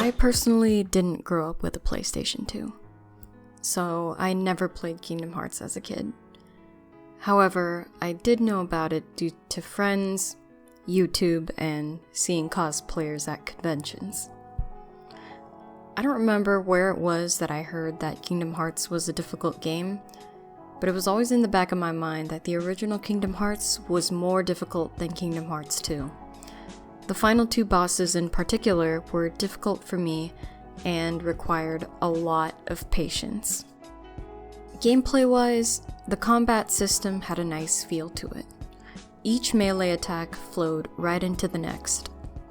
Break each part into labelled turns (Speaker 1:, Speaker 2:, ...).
Speaker 1: I personally didn't grow up with a PlayStation 2, so I never played Kingdom Hearts as a kid. However, I did know about it due to friends, YouTube, and seeing cosplayers at conventions. I don't remember where it was that I heard that Kingdom Hearts was a difficult game, but it was always in the back of my mind that the original Kingdom Hearts was more difficult than Kingdom Hearts 2. The final two bosses in particular were difficult for me and required a lot of patience. Gameplay-wise, the combat system had a nice feel to it. Each melee attack flowed right into the next,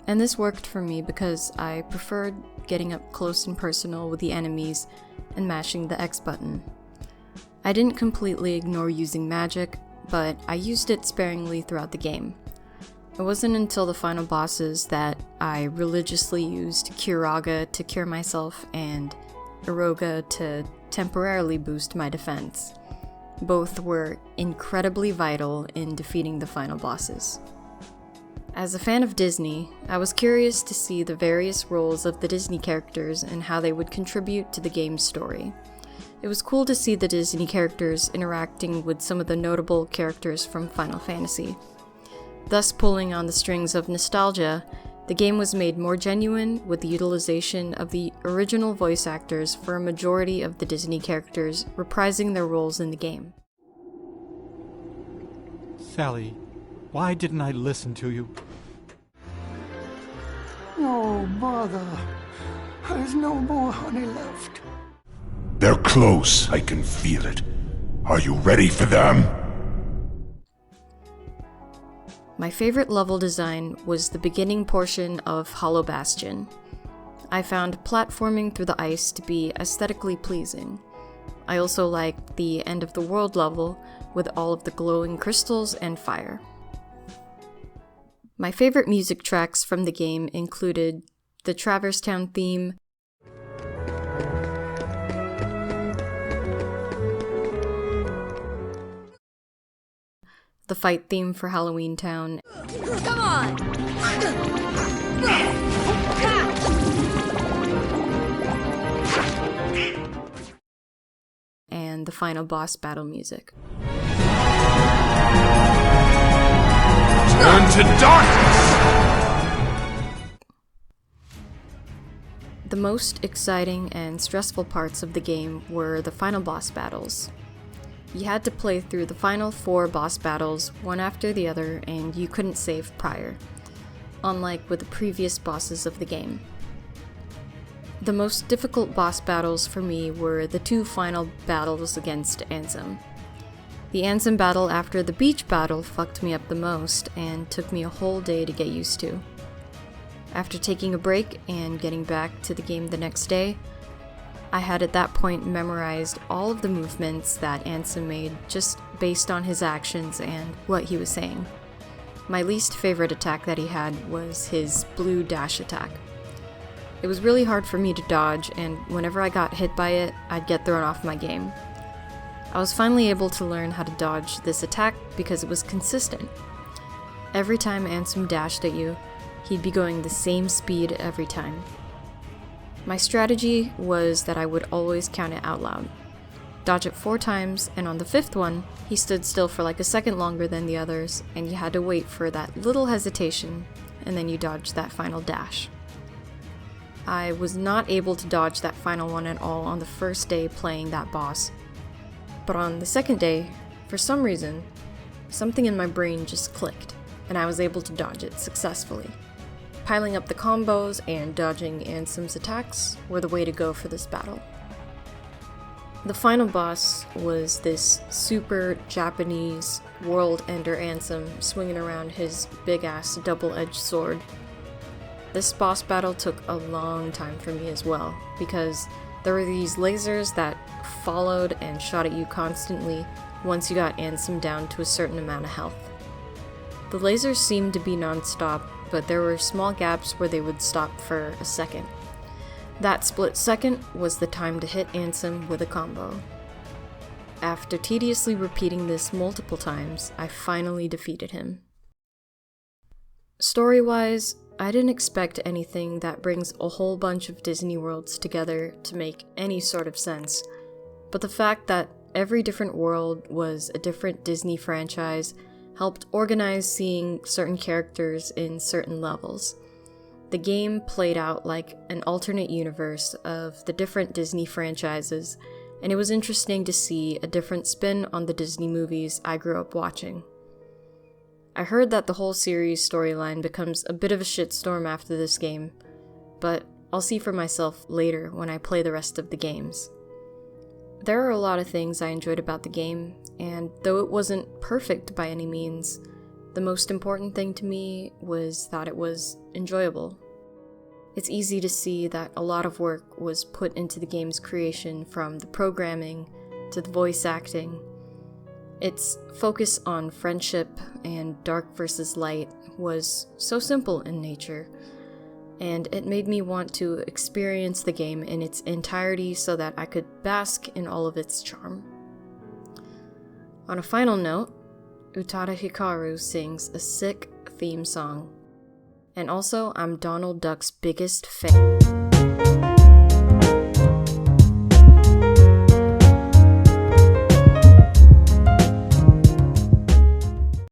Speaker 1: and this worked for me because I preferred getting up close and personal with the enemies and mashing the X button. I didn't completely ignore using magic, but I used it sparingly throughout the game. It wasn't until the final bosses that I religiously used Curaga to cure myself and Iroga to temporarily boost my defense. Both were incredibly vital in defeating the final bosses. As a fan of Disney, I was curious to see the various roles of the Disney characters and how they would contribute to the game's story. It was cool to see the Disney characters interacting with some of the notable characters from Final Fantasy. Thus pulling on the strings of nostalgia, the game was made more genuine with the utilization of the original voice actors for a majority of the Disney characters reprising their roles in the game.
Speaker 2: Sally, why didn't I listen to you?
Speaker 3: No bother. There's no more honey left.
Speaker 4: They're close, I can feel it. Are you ready for them?
Speaker 1: My favorite level design was the beginning portion of Hollow Bastion. I found platforming through the ice to be aesthetically pleasing. I also liked the end of the world level with all of the glowing crystals and fire. My favorite music tracks from the game included the Traverse Town theme, the fight theme for Halloween Town,
Speaker 5: Come on!
Speaker 1: and the final boss battle music.
Speaker 4: Turn to darkness!
Speaker 1: The most exciting and stressful parts of the game were the final boss battles. You had to play through the final 4 boss battles, one after the other, and you couldn't save prior, unlike with the previous bosses of the game. The most difficult boss battles for me were the 2 final battles against Ansem. The Ansem battle after the beach battle fucked me up the most, and took me a whole day to get used to. After taking a break and getting back to the game the next day, I had at that point memorized all of the movements that Ansem made just based on his actions and what he was saying. My least favorite attack that he had was his blue dash attack. It was really hard for me to dodge, and whenever I got hit by it, I'd get thrown off my game. I was finally able to learn how to dodge this attack because it was consistent. Every time Ansem dashed at you, he'd be going the same speed every time. My strategy was that I would always count it out loud. Dodge it 4 times, and on the 5th one, he stood still for like a second longer than the others, and you had to wait for that little hesitation, and then you dodged that final dash. I was not able to dodge that final one at all on the first day playing that boss. But on the second day, for some reason, something in my brain just clicked, and I was able to dodge it successfully. Piling up the combos and dodging Ansem's attacks were the way to go for this battle. The final boss was this super Japanese world-ender Ansem swinging around his big-ass double-edged sword. This boss battle took a long time for me as well, because there were these lasers that followed and shot at you constantly once you got Ansem down to a certain amount of health. The lasers seemed to be non-stop, but there were small gaps where they would stop for a second. That split second was the time to hit Ansem with a combo. After tediously repeating this multiple times, I finally defeated him. Story-wise, I didn't expect anything that brings a whole bunch of Disney worlds together to make any sort of sense, but the fact that every different world was a different Disney franchise helped organize seeing certain characters in certain levels. The game played out like an alternate universe of the different Disney franchises, and it was interesting to see a different spin on the Disney movies I grew up watching. I heard that the whole series storyline becomes a bit of a shitstorm after this game, but I'll see for myself later when I play the rest of the games. There are a lot of things I enjoyed about the game, and though it wasn't perfect by any means, the most important thing to me was that it was enjoyable. It's easy to see that a lot of work was put into the game's creation, from the programming to the voice acting. Its focus on friendship and dark versus light was so simple in nature, and it made me want to experience the game in its entirety so that I could bask in all of its charm. On a final note, Utada Hikaru sings a sick theme song. And also, I'm Donald Duck's biggest fan.